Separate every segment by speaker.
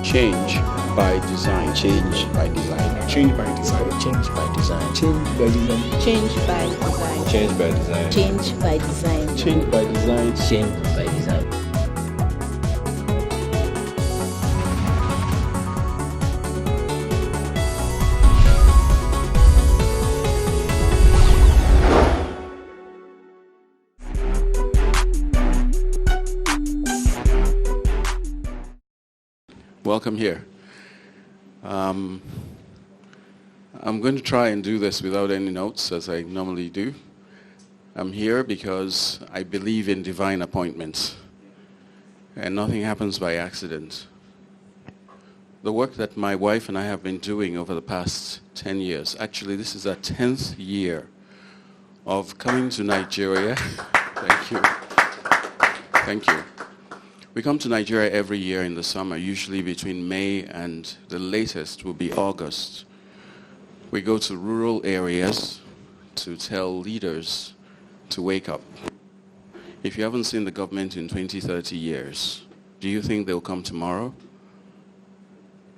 Speaker 1: Change by design.
Speaker 2: Change by design.
Speaker 3: Change by design.
Speaker 2: Change by design.
Speaker 3: Change by design.
Speaker 4: Change by design.
Speaker 2: Change by design.
Speaker 4: Change by design.
Speaker 1: Change by design.
Speaker 2: Change by design.
Speaker 1: Welcome here. I'm going to try and do this without any notes, as I normally do. I'm here because I believe in divine appointments, and nothing happens by accident. The work that my wife and I have been doing over the past 10 years, actually this is our 10th year of coming to Nigeria. Thank you. Thank you. We come to Nigeria every year in the summer, usually between May and the latest will be August. We go to rural areas to tell leaders to wake up. If you haven't seen the government in 20, 30 years, do you think they'll come tomorrow?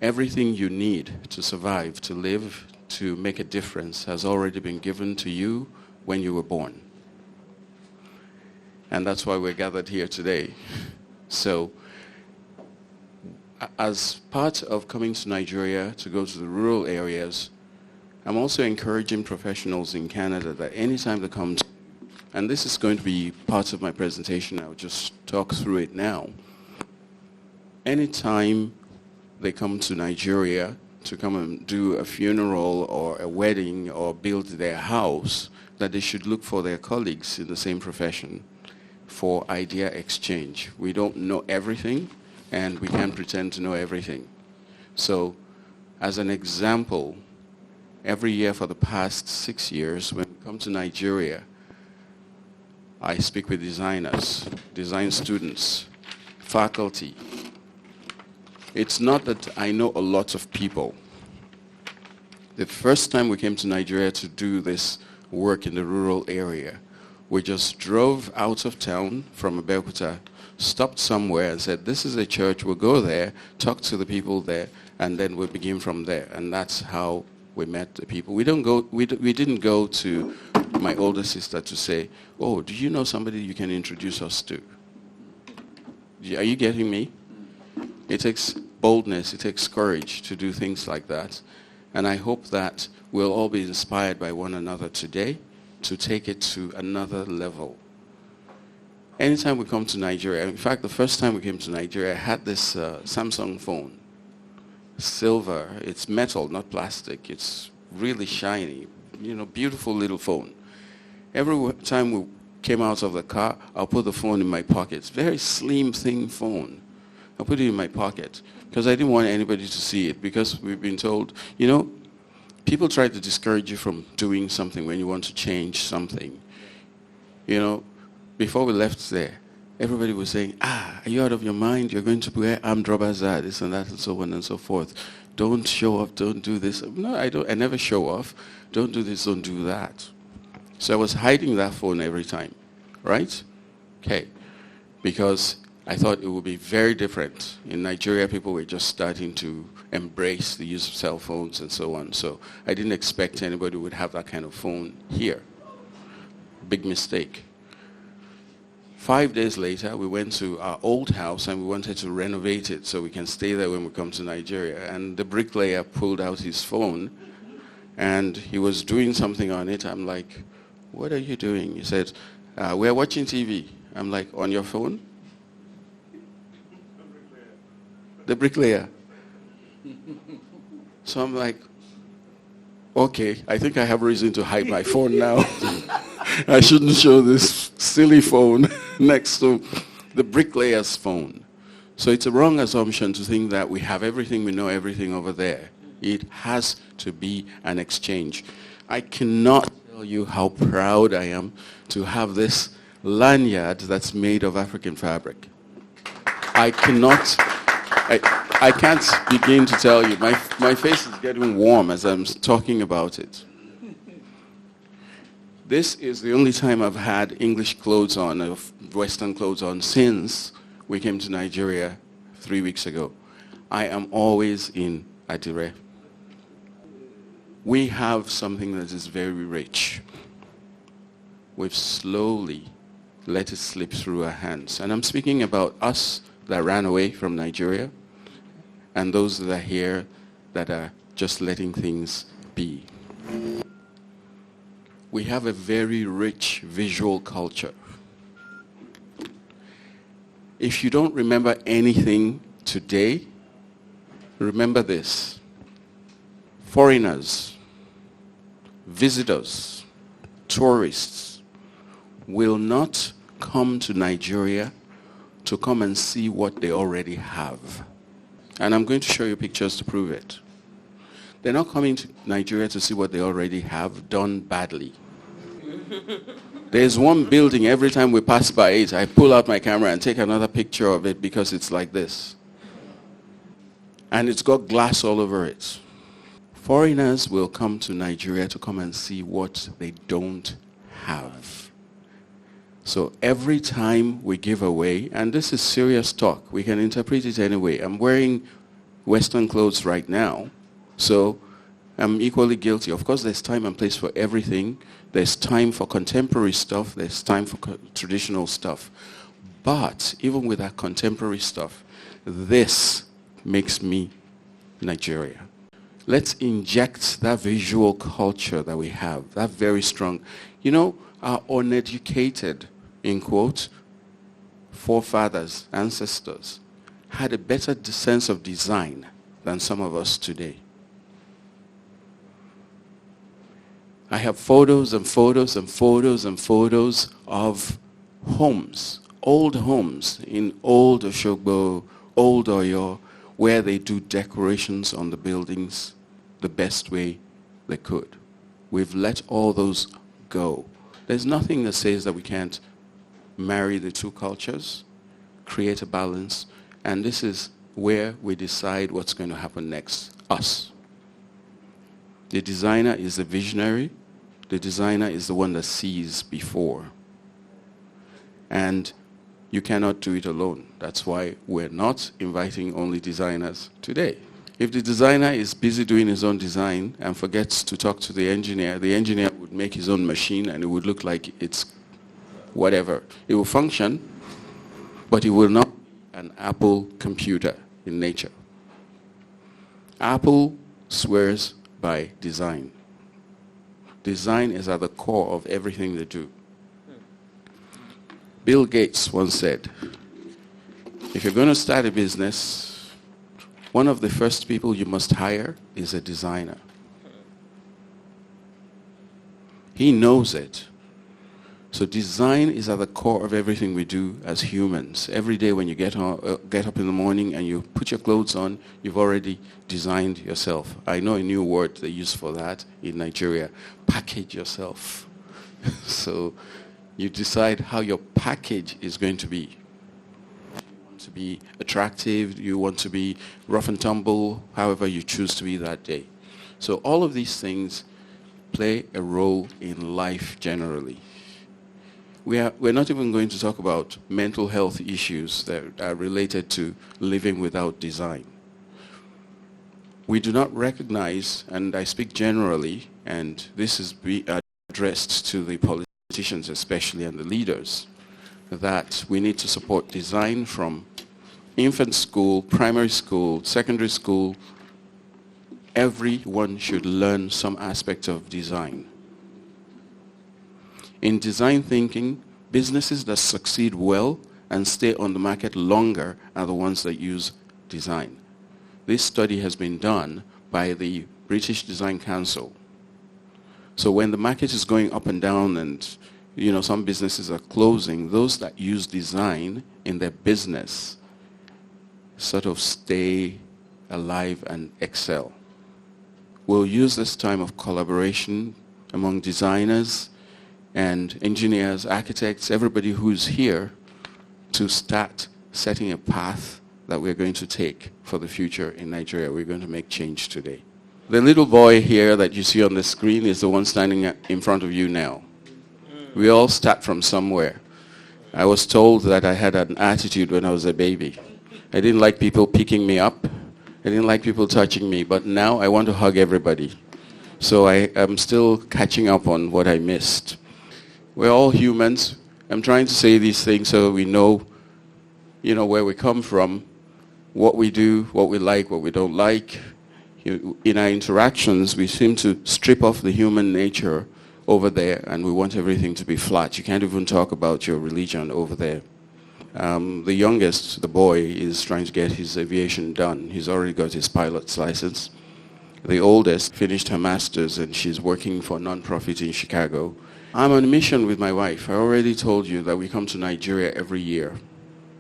Speaker 1: Everything you need to survive, to live, to make a difference has already been given to you when you were born. And that's why we're gathered here today. So, as part of coming to Nigeria to go to the rural areas, I'm also encouraging professionals in Canada that anytime they come to, and this is going to be part of my presentation, I'll just talk through it now. Anytime they come to Nigeria to come and do a funeral or a wedding or build their house, that they should look for their colleagues in the same profession for idea exchange. We don't know everything, and we can't pretend to know everything. So, as an example, every year for the past 6 years, when we come to Nigeria, I speak with designers, design students, faculty. It's not that I know a lot of people. The first time we came to Nigeria to do this work in the rural area, we just drove out of town from Abeokuta, stopped somewhere and said, this is a church, we'll go there, talk to the people there, and then we'll begin from there. And that's how we met the people. We didn't go to my older sister to say, oh, do you know somebody you can introduce us to? Are you getting me? It takes boldness, it takes courage to do things like that. And I hope that we'll all be inspired by one another today to take it to another level. Anytime we come to Nigeria, in fact, the first time we came to Nigeria, I had this Samsung phone, silver, it's metal, not plastic, it's really shiny, you know, beautiful little phone. Every time we came out of the car, I'll put the phone in my pocket. It's a very slim, thin phone. I'll put it in my pocket because I didn't want anybody to see it, because we've been told, you know, people try to discourage you from doing something when you want to change something. You know, before we left there, everybody was saying, are you out of your mind? You're going to wear armed robbers, this and that, and so on and so forth. Don't show off, don't do this. No, I never show off. Don't do this, don't do that. So I was hiding that phone every time, right? Okay, because I thought it would be very different. In Nigeria, people were just starting to embrace the use of cell phones and so on. So I didn't expect anybody would have that kind of phone here. Big mistake. 5 days later, we went to our old house and we wanted to renovate it so we can stay there when we come to Nigeria. And the bricklayer pulled out his phone and he was doing something on it. I'm like, what are you doing? He said, we're watching TV. I'm like, on your phone? The bricklayer. So I'm like, okay, I think I have reason to hide my phone now. I shouldn't show this silly phone next to the bricklayer's phone. So it's a wrong assumption to think that we have everything, we know everything over there. It has to be an exchange. I cannot tell you how proud I am to have this lanyard that's made of African fabric. I can't begin to tell you. My face is getting warm as I'm talking about it. This is the only time I've had English clothes on, Western clothes on, since we came to Nigeria 3 weeks ago. I am always in Adire. We have something that is very rich. We've slowly let it slip through our hands. And I'm speaking about us that ran away from Nigeria and those that are here that are just letting things be. We have a very rich visual culture. If you don't remember anything today, remember this. Foreigners, visitors, tourists will not come to Nigeria to come and see what they already have. And I'm going to show you pictures to prove it. They're not coming to Nigeria to see what they already have done badly. There's one building, every time we pass by it, I pull out my camera and take another picture of it because it's like this. And it's got glass all over it. Foreigners will come to Nigeria to come and see what they don't have. So every time we give away, and this is serious talk, we can interpret it anyway. I'm wearing Western clothes right now, so I'm equally guilty. Of course, there's time and place for everything. There's time for contemporary stuff. There's time for traditional stuff. But even with that contemporary stuff, this makes me Nigeria. Let's inject that visual culture that we have, that very strong. You know, our uneducated, in quotes, forefathers, ancestors, had a better sense of design than some of us today. I have photos and photos and photos and photos of homes, old homes in old Oshogbo, old Oyo, where they do decorations on the buildings the best way they could. We've let all those go. There's nothing that says that we can't marry the two cultures, create a balance, and this is where we decide what's going to happen next, us. The designer is the visionary. The designer is the one that sees before. And you cannot do it alone. That's why we're not inviting only designers today. If the designer is busy doing his own design and forgets to talk to the engineer would make his own machine and it would look like it's whatever. It will function, but it will not be an Apple computer in nature. Apple swears by design. Design is at the core of everything they do. Bill Gates once said, if you're going to start a business, one of the first people you must hire is a designer. He knows it. So design is at the core of everything we do as humans. Every day when you get up in the morning and you put your clothes on, you've already designed yourself. I know a new word they use for that in Nigeria, package yourself. So you decide how your package is going to be. You want to be attractive, you want to be rough and tumble, however you choose to be that day. So all of these things play a role in life generally. We're not even going to talk about mental health issues that are related to living without design. We do not recognize, and I speak generally, and this is addressed to the politicians especially and the leaders, that we need to support design from infant school, primary school, secondary school. Everyone should learn some aspect of design. In design thinking, businesses that succeed well and stay on the market longer are the ones that use design. This study has been done by the British Design Council. So when the market is going up and down and some businesses are closing, those that use design in their business sort of stay alive and excel. We'll use this time of collaboration among designers and engineers, architects, everybody who's here to start setting a path that we're going to take for the future in Nigeria. We're going to make change today. The little boy here that you see on the screen is the one standing in front of you now. We all start from somewhere. I was told that I had an attitude when I was a baby. I didn't like people picking me up. I didn't like people touching me, but now I want to hug everybody. So I am still catching up on what I missed. We're all humans. I'm trying to say these things so we know, where we come from, what we do, what we like, what we don't like. In our interactions, we seem to strip off the human nature over there, and we want everything to be flat. You can't even talk about your religion over there. The youngest, the boy, is trying to get his aviation done. He's already got his pilot's license. The oldest finished her master's, and she's working for a non-profit in Chicago. I'm on a mission with my wife. I already told you that we come to Nigeria every year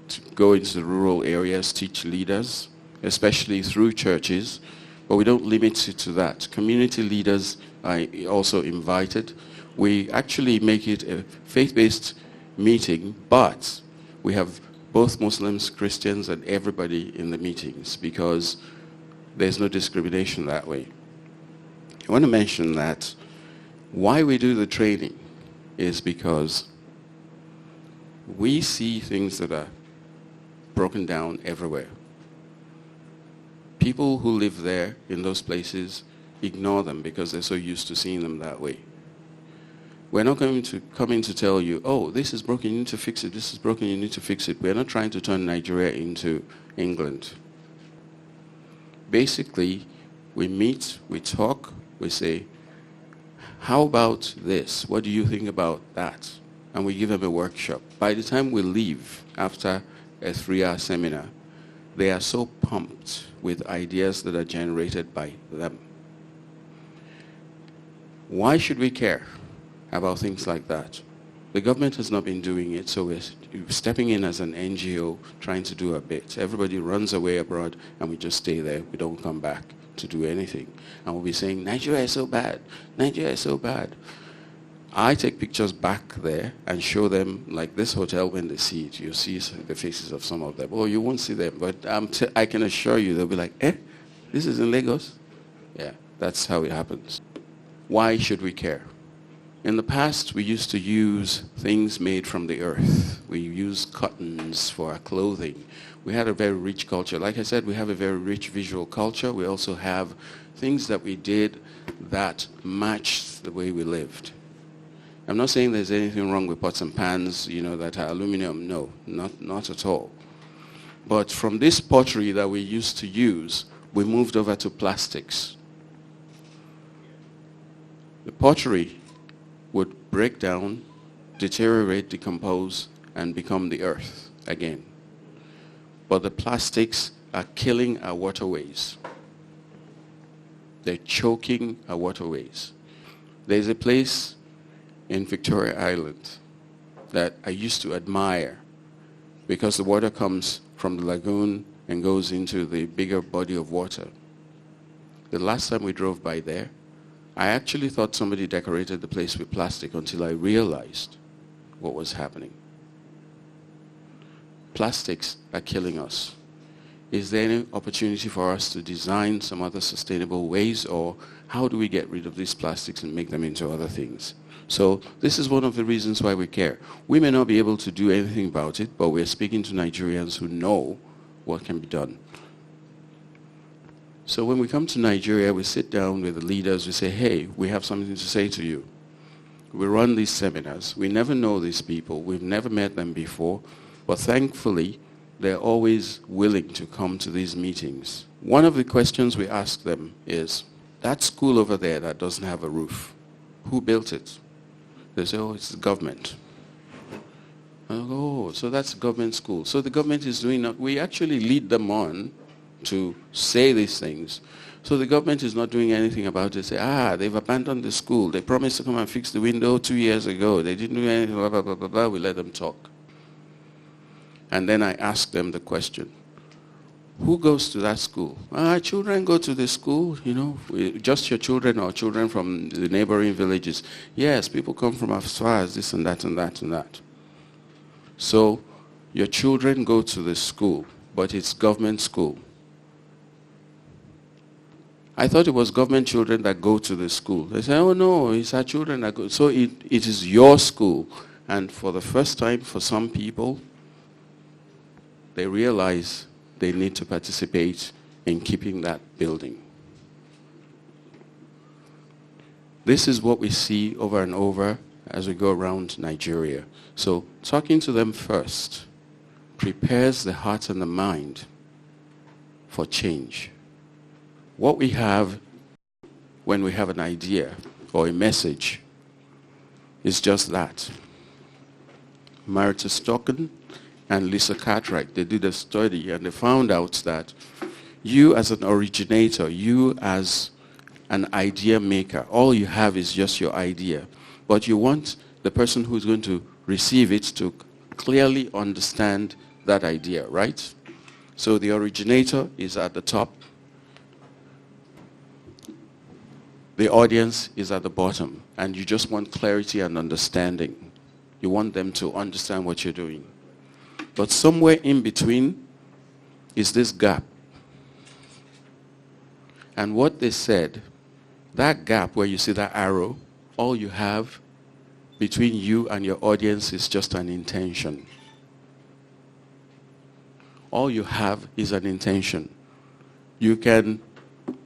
Speaker 1: to go into the rural areas, teach leaders, especially through churches. But we don't limit it to that. Community leaders are also invited. We actually make it a faith-based meeting, but we have both Muslims, Christians, and everybody in the meetings because there's no discrimination that way. I want to mention that why we do the training is because we see things that are broken down everywhere. People who live there in those places ignore them because they're so used to seeing them that way. We're not going to come in to tell you, oh, this is broken, you need to fix it, this is broken, you need to fix it. We're not trying to turn Nigeria into England. Basically, we meet, we talk, we say, how about this? What do you think about that? And we give them a workshop. By the time we leave after a 3-hour seminar, they are so pumped with ideas that are generated by them. Why should we care about things like that? The government has not been doing it, so we're stepping in as an NGO trying to do a bit. Everybody runs away abroad and we just stay there. We don't come back to do anything. And we'll be saying, Nigeria is so bad. Nigeria is so bad. I take pictures back there and show them, like this hotel, when they see it, you see the faces of some of them. Oh, you won't see them, but I can assure you, they'll be like, this is in Lagos? Yeah, that's how it happens. Why should we care? In the past, we used to use things made from the earth. We used cottons for our clothing. We had a very rich culture. Like I said, we have a very rich visual culture. We also have things that we did that matched the way we lived. I'm not saying there's anything wrong with pots and pans, that are aluminum. No, not at all. But from this pottery that we used to use, we moved over to plastics. The pottery would break down, deteriorate, decompose, and become the earth again. But the plastics are killing our waterways. They're choking our waterways. There's a place in Victoria Island that I used to admire because the water comes from the lagoon and goes into the bigger body of water. The last time we drove by there, I actually thought somebody decorated the place with plastic until I realized what was happening. Plastics are killing us. Is there any opportunity for us to design some other sustainable ways, or how do we get rid of these plastics and make them into other things? So this is one of the reasons why we care. We may not be able to do anything about it, but we're speaking to Nigerians who know what can be done. So when we come to Nigeria, we sit down with the leaders, we say, hey, we have something to say to you. We run these seminars. We never know these people. We've never met them before, but thankfully, they're always willing to come to these meetings. One of the questions we ask them is, that school over there that doesn't have a roof, who built it? They say, oh, it's the government. I go, oh, so that's a government school. So the government is doing that. We actually lead them on to say these things. So the government is not doing anything about it. Say, they've abandoned the school. They promised to come and fix the window 2 years ago. They didn't do anything, blah, blah, blah, blah, blah. We let them talk. And then I ask them the question, who goes to that school? Children go to the school, just your children or children from the neighboring villages. Yes, people come from as far as this and that and that and that. So your children go to the school, but it's government school. I thought it was government children that go to the school. They say, oh no, it's our children that go. So it is your school. And for the first time, for some people, they realize they need to participate in keeping that building. This is what we see over and over as we go around Nigeria. So talking to them first prepares the heart and the mind for change. What we have when we have an idea or a message is just that. Marita Stockton and Lisa Cartwright, they did a study and they found out that you as an originator, you as an idea maker, all you have is just your idea. But you want the person who's going to receive it to clearly understand that idea, right? So the originator is at the top. The audience is at the bottom. And you just want clarity and understanding. You want them to understand what you're doing. But somewhere in between is this gap. And what they said, that gap where you see that arrow, all you have between you and your audience is just an intention. All you have is an intention. You can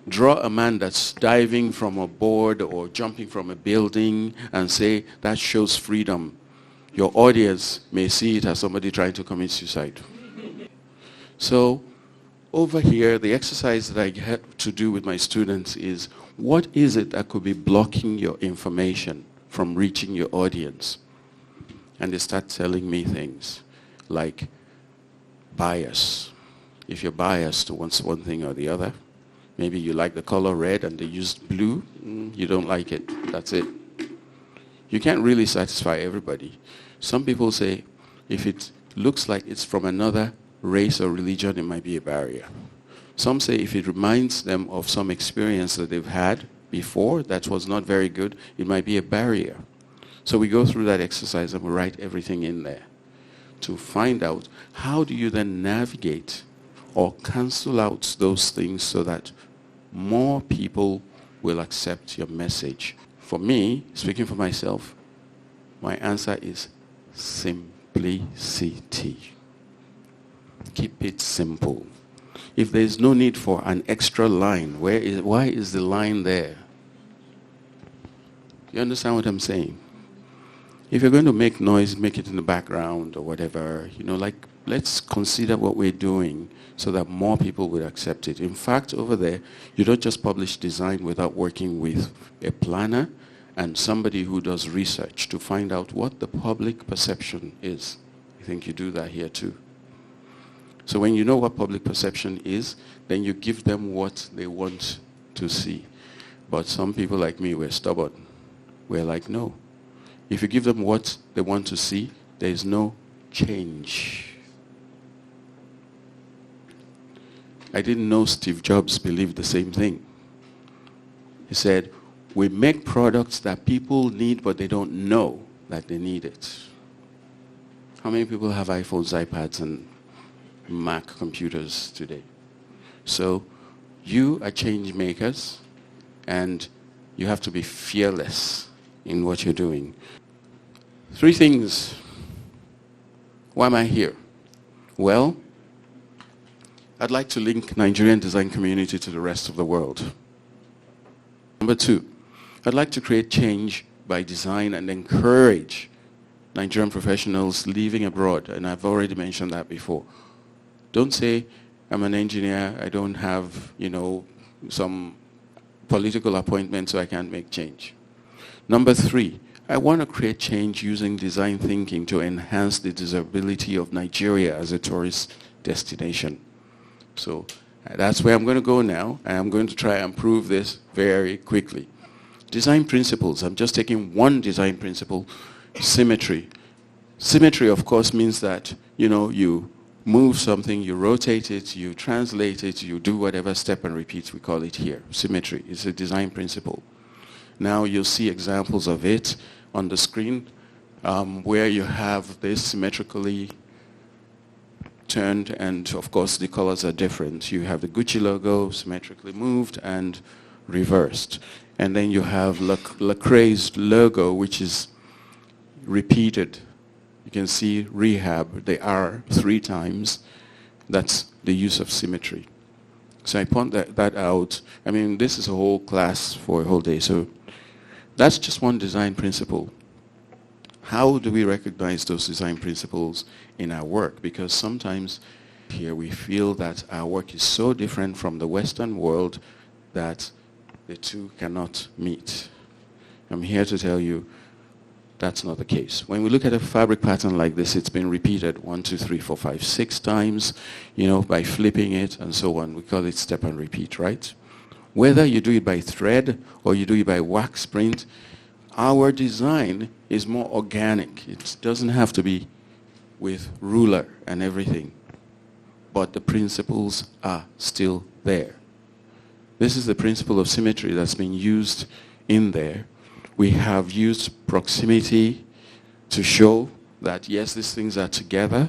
Speaker 1: draw a man that's diving from a board or jumping from a building and say that shows freedom. Your audience may see it as somebody trying to commit suicide. So over here, the exercise that I had to do with my students is, what is it that could be blocking your information from reaching your audience? And they start telling me things like bias. If you're biased towards one thing or the other, maybe you like the color red and they used blue, you don't like it, that's it. You can't really satisfy everybody. Some people say if it looks like it's from another race or religion, it might be a barrier. Some say if it reminds them of some experience that they've had before that was not very good, it might be a barrier. So we go through that exercise and we write everything in there to find out how do you then navigate or cancel out those things so that more people will accept your message. For me, speaking for myself, my answer is simplicity. Keep it simple. If there is no need for an extra line, why is the line there? You understand what I'm saying? If you're going to make noise, make it in the background or whatever. Let's consider what we're doing so that more people will accept it. In fact, over there, you don't just publish design without working with a planner and somebody who does research to find out what the public perception is. I think you do that here too. So when you know what public perception is, then you give them what they want to see. But some people like me, we're stubborn. We're like, no. If you give them what they want to see, there is no change. I didn't know Steve Jobs believed the same thing. He said, we make products that people need, but they don't know that they need it. How many people have iPhones, iPads, and Mac computers today? So you are change makers, and you have to be fearless in what you're doing. 3 things. Why am I here? Well, I'd like to link Nigerian design community to the rest of the world. Number 2, I'd like to create change by design and encourage Nigerian professionals living abroad, and I've already mentioned that before. Don't say, I'm an engineer, I don't have, some political appointment, so I can't make change. Number 3, I want to create change using design thinking to enhance the desirability of Nigeria as a tourist destination. So that's where I'm going to go now, and I'm going to try and prove this very quickly. Design principles. I'm just taking one design principle, symmetry. Symmetry, of course, means that, you move something, you rotate it, you translate it, you do whatever step and repeat, we call it here. Symmetry is a design principle. Now you'll see examples of it on the screen where you have this symmetrically turned, and of course the colors are different. You have the Gucci logo symmetrically moved and reversed. And then you have Lecrae's logo, which is repeated. You can see rehab, the R 3 times. That's the use of symmetry. So I point that out. I mean, this is a whole class for a whole day. So that's just one design principle. How do we recognize those design principles in our work? Because sometimes here we feel that our work is so different from the Western world that the two cannot meet. I'm here to tell you that's not the case. When we look at a fabric pattern like this, it's been repeated 1, 2, 3, 4, 5, 6 times, by flipping it and so on. We call it step and repeat, right? Whether you do it by thread or you do it by wax print, our design is more organic. It doesn't have to be with ruler and everything, but the principles are still there. This is the principle of symmetry that's been used in there. We have used proximity to show that, yes, these things are together.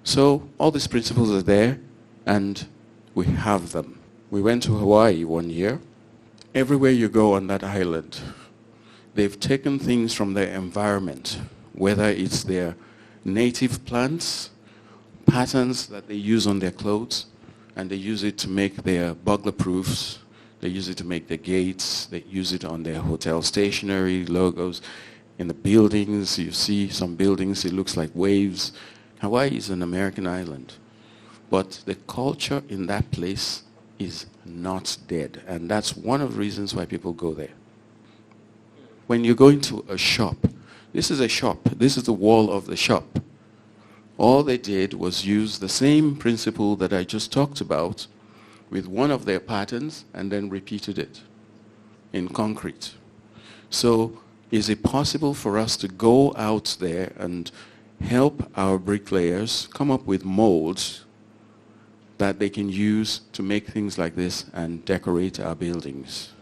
Speaker 1: So all these principles are there, and we have them. We went to Hawaii one year. Everywhere you go on that island, they've taken things from their environment, whether it's their native plants, patterns that they use on their clothes, and they use it to make their burglar proofs. They use it to make their gates. They use it on their hotel stationery, logos. In the buildings, you see some buildings, it looks like waves. Hawaii is an American island. But the culture in that place is not dead. And that's one of the reasons why people go there. When you go into a shop, this is a shop. This is the wall of the shop. All they did was use the same principle that I just talked about with one of their patterns and then repeated it in concrete. So is it possible for us to go out there and help our bricklayers come up with molds that they can use to make things like this and decorate our buildings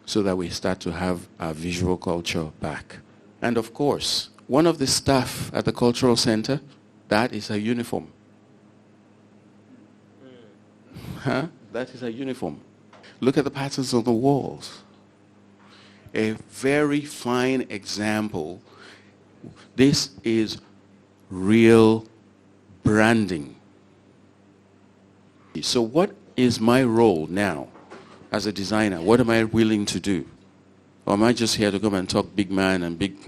Speaker 1: so that we start to have our visual culture back? And of course, one of the staff at the cultural center, that is her uniform. That is her uniform. Look at the patterns on the walls. A very fine example. This is real branding. So what is my role now as a designer? What am I willing to do? Or am I just here to come and talk big man and big,